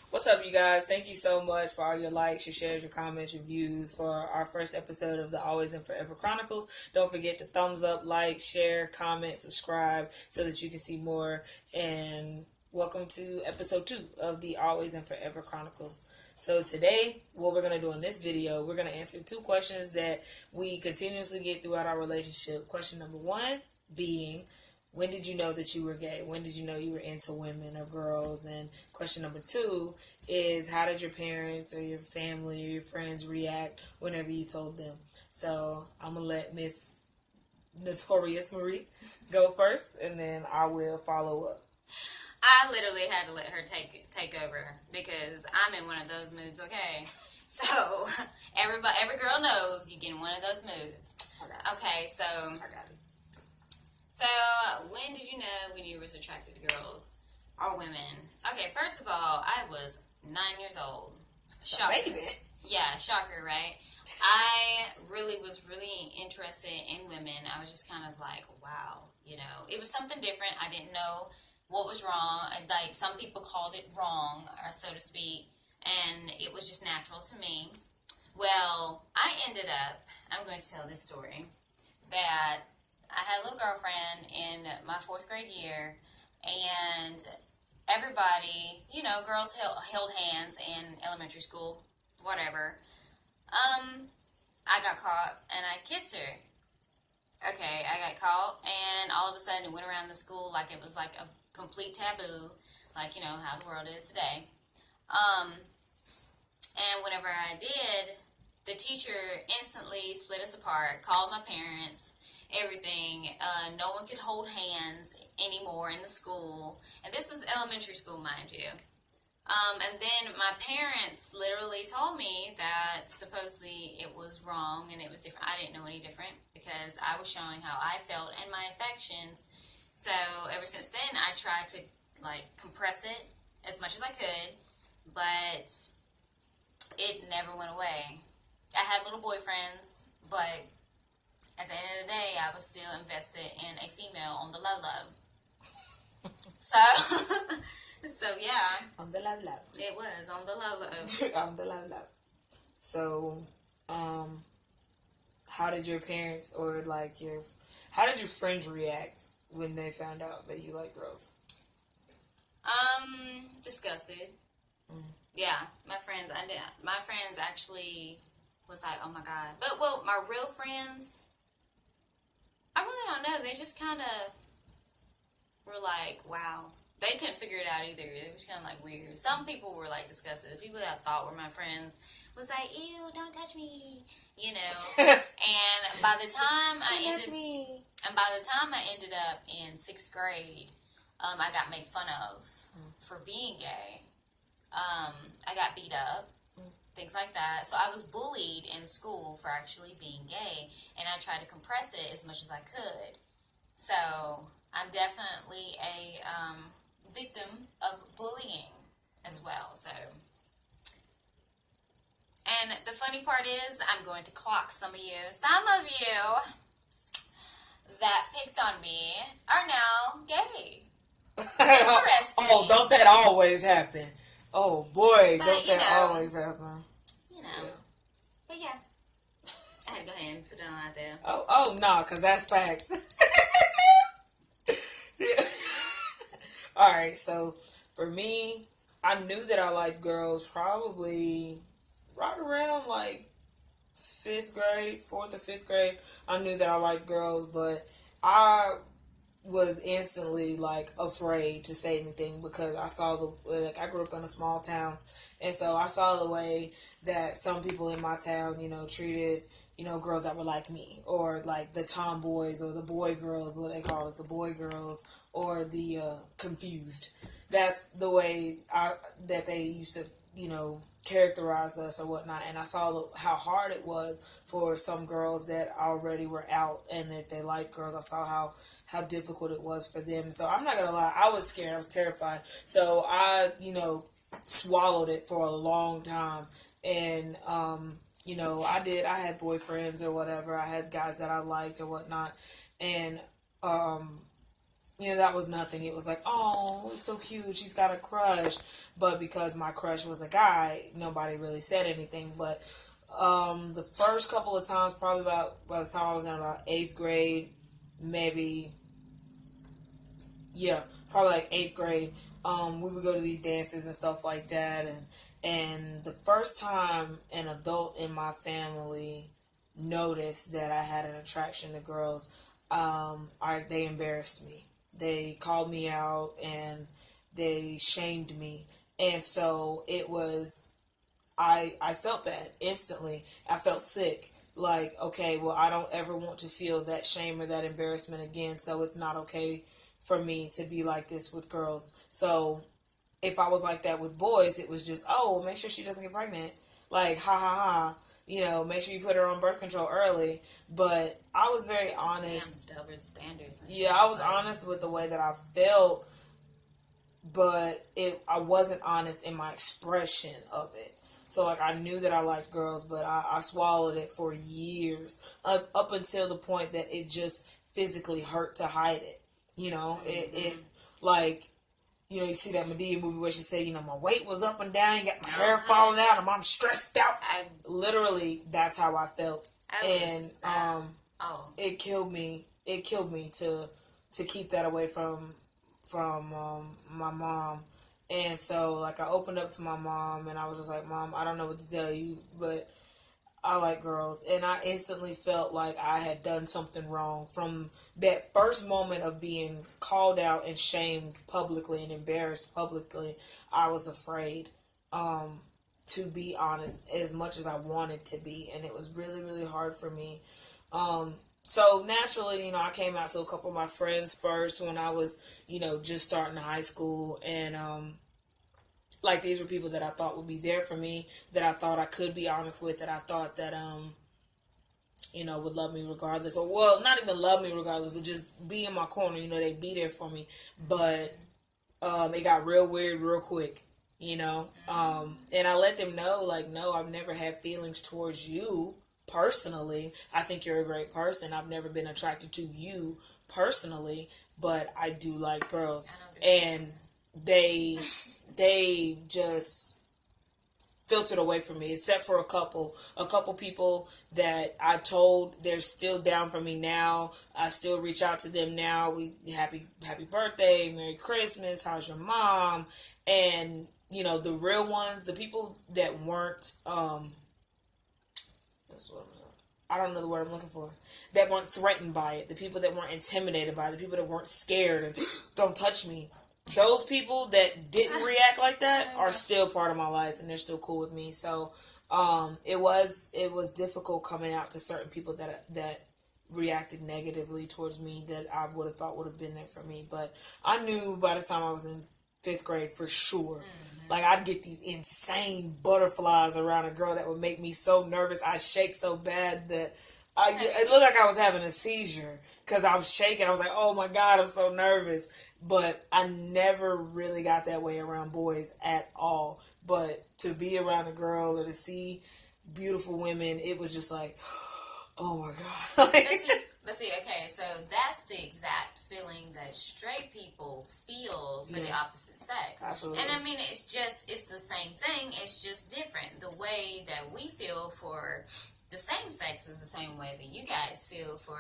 What's up, you guys? Thank you so much for all your likes, your shares, your comments, your views for our first episode of the Always and Forever Chronicles. Don't forget to thumbs up, like, share, comment, subscribe so that you can see more. And welcome to episode 2 of the Always and Forever Chronicles. So today, what we're going to do in this video, we're going to answer 2 questions that we continuously get throughout our relationship. Question number 1 being, when did you know that you were gay? When did you know you were into women or girls? And question number 2 is, how did your parents or your family or your friends react whenever you told them? So I'm going to let Miss Notorious Marie go first, and then I will follow up. I literally had to let her take over because I'm in one of those moods, okay? So every girl knows you get in one of those moods. Okay, so I got it. So, when did you know when you was attracted to girls or women? Okay, first of all, I was 9 years old. Shocker. Baby. Yeah, shocker, right? I was really interested in women. I was just kind of like, wow, it was something different. I didn't know what was wrong. Like, some people called it wrong, or so to speak, and it was just natural to me. Well, I ended up, I'm going to tell this story, that I had a little girlfriend in my 4th grade year, and everybody, girls held hands in elementary school, whatever. I got caught, and I kissed her. Okay, I got caught, and all of a sudden it went around the school like it was like a complete taboo, like, how the world is today. And whenever I did, the teacher instantly split us apart, called my parents, everything. No one could hold hands anymore in the school. And this was elementary school, mind you. And then my parents literally told me that supposedly it was wrong and it was different. I didn't know any different because I was showing how I felt and my affections. So ever since then, I tried to compress it as much as I could, but it never went away. I had little boyfriends, but at the end of the day, I was still invested in a female on the low. So yeah. On the low. It was on the low. On the low. So, how did your parents or how did your friends react when they found out that you like girls? Disgusted. Yeah, my friends actually was like, oh my God. But, my real friends, I really don't know. They just kind of were like, wow. They couldn't figure it out either. It was kind of weird. Some people were disgusted. The people that I thought were my friends was like, ew, don't touch me, And by the time I ended up in 6th grade, I got made fun of for being gay. I got beat up. Things like that. So I was bullied in school for actually being gay, and I tried to compress it as much as I could. So I'm definitely a victim of bullying as well. So, and the funny part is, I'm going to clock some of you. Some of you that picked on me are now gay. Interesting. Oh, don't that always happen? Oh boy, don't that always happen? Yeah. But yeah, I had to go ahead and put it on out there. Oh no, because that's facts. Yeah. All right, so for me, I knew that I liked girls probably right around 5th grade, 4th or 5th grade. I knew that I liked girls, but I was instantly afraid to say anything because I saw I grew up in a small town, and so I saw the way that some people in my town, treated, girls that were like me, or the tomboys or the boy girls, what they call us, the boy girls, or the confused. That's the way that they used to, characterize us or whatnot. And I saw how hard it was for some girls that already were out and that they liked girls. I saw how difficult it was for them. So I'm not gonna lie, I was scared, I was terrified. So I, swallowed it for a long time. And I had boyfriends or whatever. I had guys that I liked or whatnot. And that was nothing. It was like, oh, it's so cute. She's got a crush. But because my crush was a guy, nobody really said anything. But the first couple of times, probably by the time I was in about 8th grade, maybe, yeah, probably like 8th grade, we would go to these dances and stuff like that. And the first time an adult in my family noticed that I had an attraction to girls, they embarrassed me. They called me out and they shamed me. And so it was, I felt bad instantly. I felt sick. Like, okay, well, I don't ever want to feel that shame or that embarrassment again. So it's not okay for me to be like this with girls. So if I was like that with boys, it was just, oh, make sure she doesn't get pregnant. Like, ha ha ha. Make sure you put her on birth control early. But I was very honest. Damn, double standards. Yeah, I was honest with the way that I felt, but I wasn't honest in my expression of it. So, like, I knew that I liked girls, but I swallowed it for years, up until the point that it just physically hurt to hide it. It like, you see that Medea movie where she said, my weight was up and down, you got my hair falling out, and I'm stressed out. Literally, that's how I felt. It killed me. It killed me to keep that away from my mom. And so, like, I opened up to my mom, and I was just like, Mom, I don't know what to tell you, but I like girls. And I instantly felt like I had done something wrong. From that first moment of being called out and shamed publicly and embarrassed publicly, I was afraid to be honest as much as I wanted to be. And it was really, really hard for me. So naturally, I came out to a couple of my friends first when I was, just starting high school. And, like, these were people that I thought would be there for me, that I thought I could be honest with, that I thought that, would love me regardless. Or, well, not even love me regardless, but just be in my corner. They'd be there for me. But it got real weird real quick, and I let them know, like, no, I've never had feelings towards you. Personally, I think you're a great person. I've never been attracted to you personally, but I do like girls. And they just filtered away from me, except for a couple people that I told they're still down for me now. I still reach out to them now. We happy birthday, Merry Christmas, how's your mom? And the real ones, the people that weren't I don't know the word I'm looking for. That weren't threatened by it. The people that weren't intimidated by it. The people that weren't scared and don't touch me. Those people that didn't react like that are still part of my life, and they're still cool with me. So it was difficult coming out to certain people that reacted negatively towards me that I would have thought would have been there for me. But I knew by the time I was in 5th grade for sure. Like, I'd get these insane butterflies around a girl that would make me so nervous. I'd shake so bad that it looked like I was having a seizure because I was shaking. I was like, oh my God, I'm so nervous. But I never really got that way around boys at all. But to be around a girl or to see beautiful women, it was just like, oh my God. But see, okay, so that's the exact feeling that straight people feel for the opposite sex. Absolutely. And I mean, it's the same thing, it's just different. The way that we feel for the same sex is the same way that you guys feel for,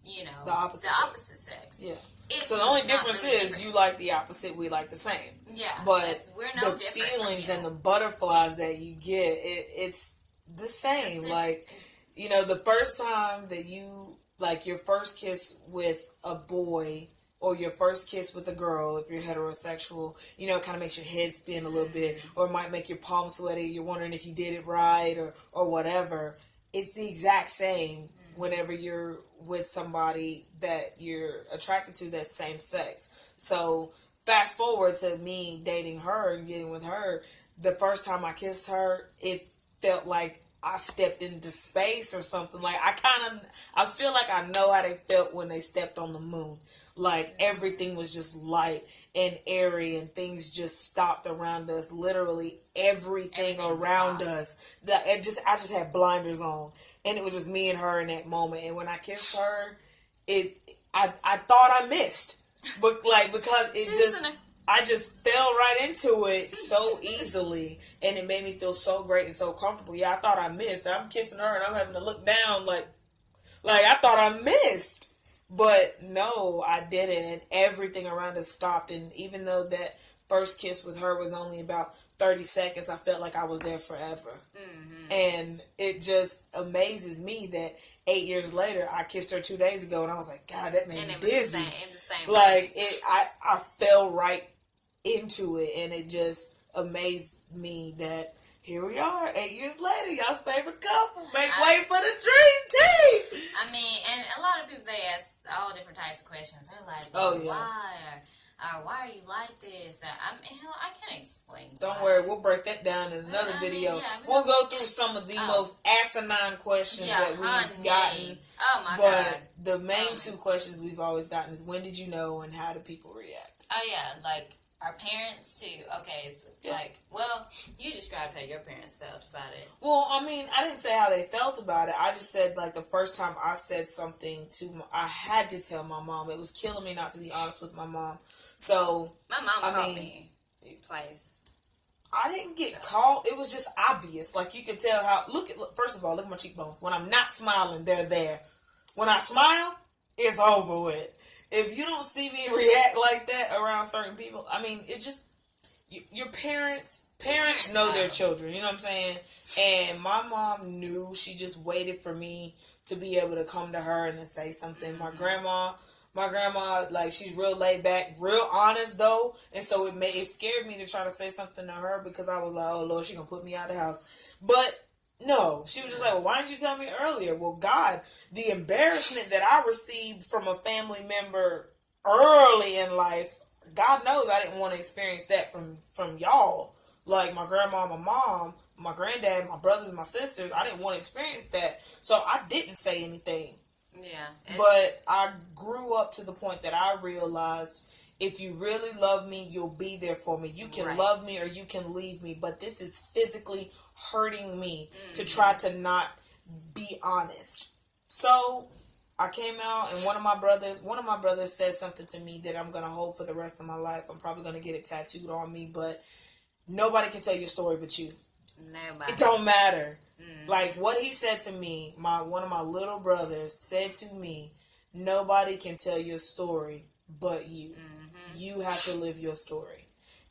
the opposite sex. Yeah. So the only difference is you like the opposite, we like the same. Yeah. But we're no the different feelings and the butterflies that you get, it's the same. Like, the first time that you, like, your first kiss with a boy or your first kiss with a girl, if you're heterosexual, it kind of makes your head spin a little bit, or it might make your palms sweaty. You're wondering if you did it right or whatever. It's the exact same whenever you're with somebody that you're attracted to that's same sex. So fast forward to me dating her and getting with her. The first time I kissed her, it felt like I stepped into space or something. Like, I feel like I know how they felt when they stepped on the moon. Like, everything was just light and airy and things just stopped around us. Literally everything around us. I just had blinders on. And it was just me and her in that moment. And when I kissed her, I thought I missed. but like because it just Listener. I just fell right into it so easily, and it made me feel so great and so comfortable. Yeah, I thought I missed. I'm kissing her, and I'm having to look down like I thought I missed. But no, I didn't, and everything around us stopped. And even though that first kiss with her was only about 30 seconds, I felt like I was there forever. Mm-hmm. And it just amazes me that 8 years later, I kissed her 2 days ago, and I was like, God, that made me dizzy. The same like I fell right into it, and it just amazed me that here we are, 8 years later, y'all's favorite couple. Make way for the dream team. I mean, and a lot of people, they ask all different types of questions. They're like, well, why? Or why are you like this? I mean, hell, I can't explain. Don't worry, we'll break that down in another video. We'll go through some of the most asinine questions that we've gotten. Oh my God. But the main two questions we've always gotten is, when did you know, and how do people react? Oh yeah, like our parents too. Okay, so like, well, you described how your parents felt about it. Well, I mean, I didn't say how they felt about it. I just said, like, the first time I said something I had to tell my mom. It was killing me not to be honest with my mom. So my mom called me twice. I didn't get called. It was just obvious. Like, you could tell how. First of all, look at my cheekbones. When I'm not smiling, they're there. When I smile, it's over with. If you don't see me react like that around certain people, I mean, it just, your parents know their children, you know what I'm saying? And my mom knew. She just waited for me to be able to come to her and to say something. Mm-hmm. My grandma, like, she's real laid back, real honest though, and so it scared me to try to say something to her, because I was like, oh Lord, she gonna put me out of the house. But no, she was just like, well, why didn't you tell me earlier? Well, God, the embarrassment that I received from a family member early in life, God knows I didn't want to experience that from y'all. Like, my grandma, my mom, my granddad, my brothers, my sisters, I didn't want to experience that. So I didn't say anything. Yeah. But I grew up to the point that I realized, if you really love me, you'll be there for me. You can love me or you can leave me, but this is physically hurting me to try to not be honest. So I came out, and one of my brothers said something to me that I'm going to hold for the rest of my life. I'm probably going to get it tattooed on me, but nobody can tell your story but you. Nobody. It don't matter. Like, what he said to me, one of my little brothers said to me, nobody can tell your story but you. Mm-hmm. You have to live your story.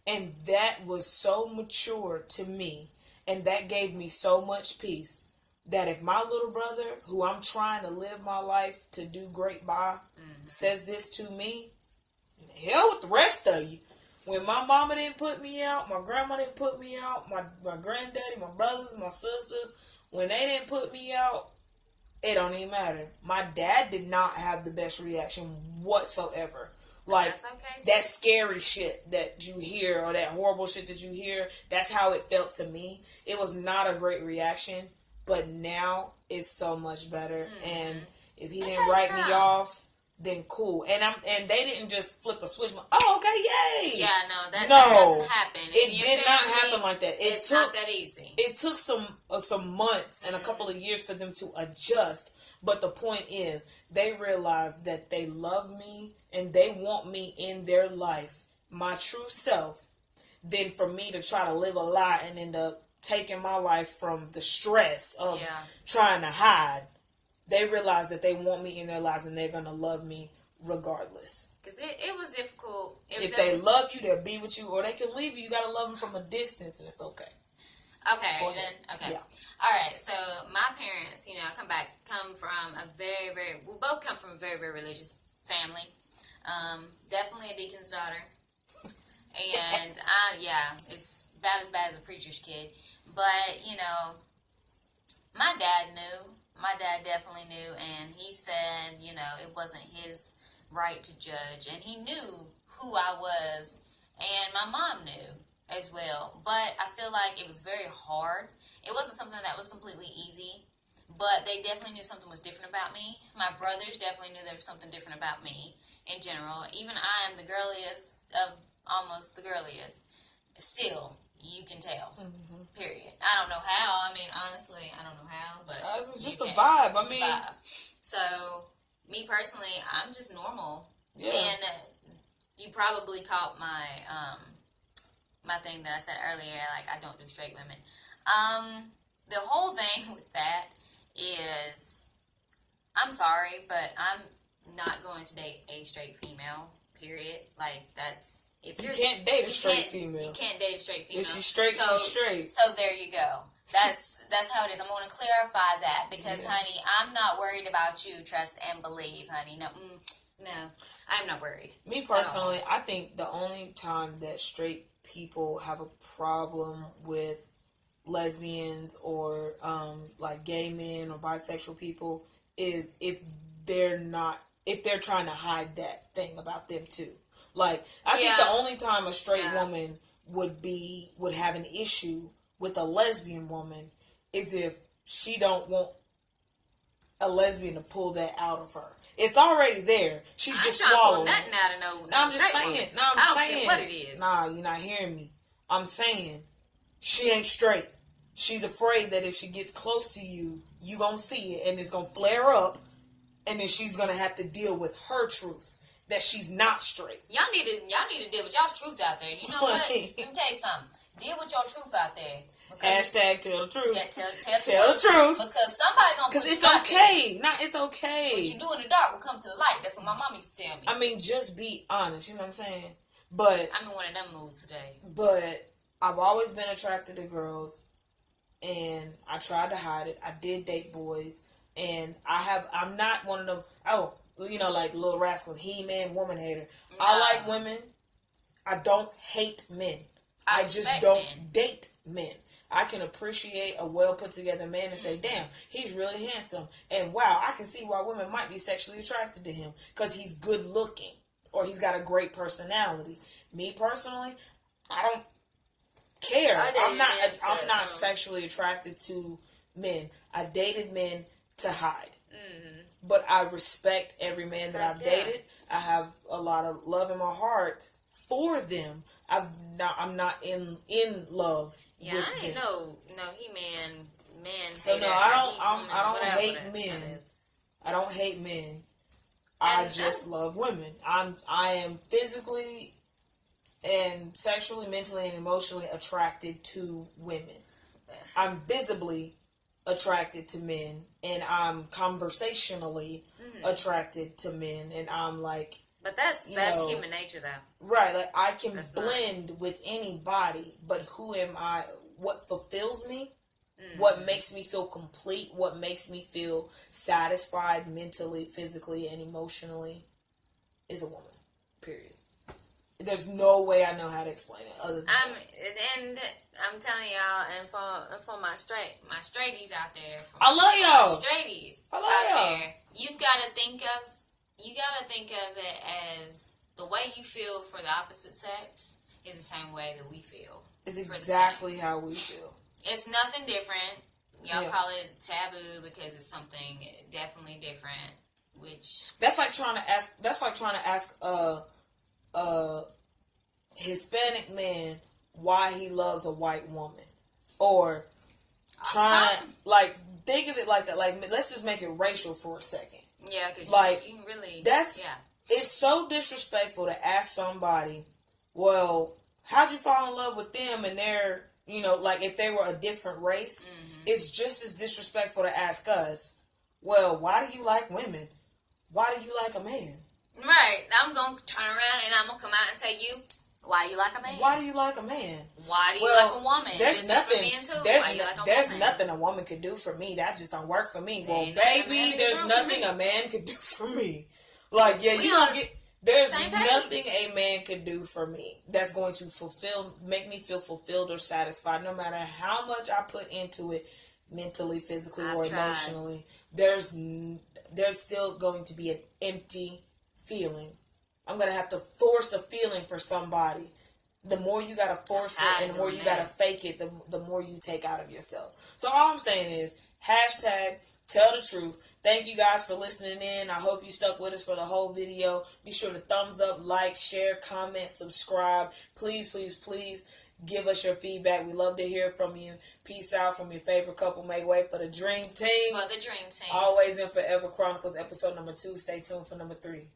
And that was so mature to me, and that gave me so much peace, that if my little brother, who I'm trying to live my life to do great by, says this to me, hell with the rest of you. When my mama didn't put me out, my grandma didn't put me out, my granddaddy, my brothers, my sisters, when they didn't put me out, it don't even matter. My dad did not have the best reaction whatsoever. Like, that scary shit that you hear, or that horrible shit that you hear, that's how it felt to me. It was not a great reaction, but now it's so much better. Mm-hmm. And if he didn't write me off, then cool. And they didn't just flip a switch. Oh, okay, yay! Yeah, that doesn't happen. It did not happen like that. It's not that easy. It took some months and a couple of years for them to adjust. But the point is, they realized that they love me and they want me in their life, my true self, than for me to try to live a lie and end up taking my life from the stress of trying to hide. They realize that they want me in their lives, and they're going to love me regardless. Because it was difficult. If they love you, they'll be with you, or they can leave you. You got to love them from a distance, and it's okay. Okay. Yeah. All right. So my parents, come from we both come from a very, very religious family. Definitely a deacon's daughter. And it's about as bad as a preacher's kid. But, my dad knew. My dad definitely knew, and he said, it wasn't his right to judge, and he knew who I was, and my mom knew as well, but I feel like it was very hard. It wasn't something that was completely easy, but they definitely knew something was different about me. My brothers definitely knew there was something different about me in general. Even I am the girliest of almost the girliest. Still, you can tell. Mm-hmm. Period. I don't know how. I mean, honestly, I don't know how, but it's just a vibe. It's a vibe. So, me personally, I'm just normal. Yeah. And you probably caught my my thing that I said earlier, like I don't do straight women. The whole thing with that is, I'm sorry, but I'm not going to date a straight female. Period. Like that's if you can't date a straight female. You can't date a straight female. If she's straight, she's straight. So there you go. That's how it is. I'm going to clarify that because, honey, I'm not worried about you. Trust and believe, honey. No, I'm not worried. Me personally, I think the only time that straight people have a problem with lesbians or like gay men or bisexual people is if they're trying to hide that thing about them too. Like I think the only time a straight woman would have an issue with a lesbian woman is if she don't want a lesbian to pull that out of her. It's already there. She's just swallowing. Nothing out of no, I'm just saying. No, I'm saying. What it is. Nah, you're not hearing me. I'm saying she ain't straight. She's afraid that if she gets close to you, you gonna see it and it's gonna flare up, and then she's gonna have to deal with her truth that she's not straight. Y'all need to deal with y'all's truth out there. You know what? Let me tell you something. Deal with your truth out there. Hashtag tell the truth. Yeah, tell the truth. Because somebody gonna put it's you okay. Nah, it's okay. What you do in the dark will come to the light. That's what my mom used to tell me. I mean, just be honest. You know what I'm saying? But I'm in one of them moods today. But I've always been attracted to girls, and I tried to hide it. I did date boys, and I'm not one of them. Oh, you know, like Little Rascals, He-Man, woman hater. No. I like women. I don't hate men. I just don't date men. I can appreciate a well put together man and say, damn, he's really handsome. And wow, I can see why women might be sexually attracted to him because he's good looking or he's got a great personality. Me personally, I don't care. I'm not sexually attracted to men. I dated men to hide. Mm-hmm. But I respect every man that I've dated. I have a lot of love in my heart for them. I'm not in love. Yeah, with I ain't them. no He-Man man. So no, I don't hate men. I don't hate men. I just love women. I am physically and sexually, mentally, and emotionally attracted to women. I'm visibly attracted to men, and I'm conversationally attracted to men, and I'm like. But that's human nature, though. Right, like I can blend with anybody, but who am I? What fulfills me? What makes me feel complete? What makes me feel satisfied mentally, physically, and emotionally is a woman. Period. There's no way I know how to explain it other than and I'm telling y'all, and for my straighties out there, I love y'all. Straighties I love out y'all. there, you gotta think of it as the way you feel for the opposite sex is the same way that we feel. It's exactly how we feel. It's nothing different. Y'all call it taboo because it's something definitely different. Which that's like trying to ask a Hispanic man why he loves a white woman, or trying like think of it like that. Like let's just make it racial for a second. Yeah, because like you really it's so disrespectful to ask somebody, well, how'd you fall in love with them and they're, you know, like if they were a different race, it's just as disrespectful to ask us, well, why do you like women? Why do you like a man? Right. I'm going to turn around and I'm going to come out and tell you, why do you like a man? Why do you like a man? Why do you like a woman? There's nothing a woman could do for me. That just don't work for me. Well, baby, there's nothing a man could do for me. Like, yeah, you don't get... There's nothing a man could do for me that's going to make me feel fulfilled or satisfied, no matter how much I put into it, mentally, physically, or emotionally. There's still going to be an empty feeling. I'm going to have to force a feeling for somebody. The more you got to force it and the more you got to fake it, the more you take out of yourself. So all I'm saying is, hashtag tell the truth. Thank you guys for listening in. I hope you stuck with us for the whole video. Be sure to thumbs up, like, share, comment, subscribe. Please, please, please give us your feedback. We love to hear from you. Peace out from your favorite couple. Make way for the Dream Team. For the Dream Team. Always and Forever Chronicles, episode number 2. Stay tuned for number 3.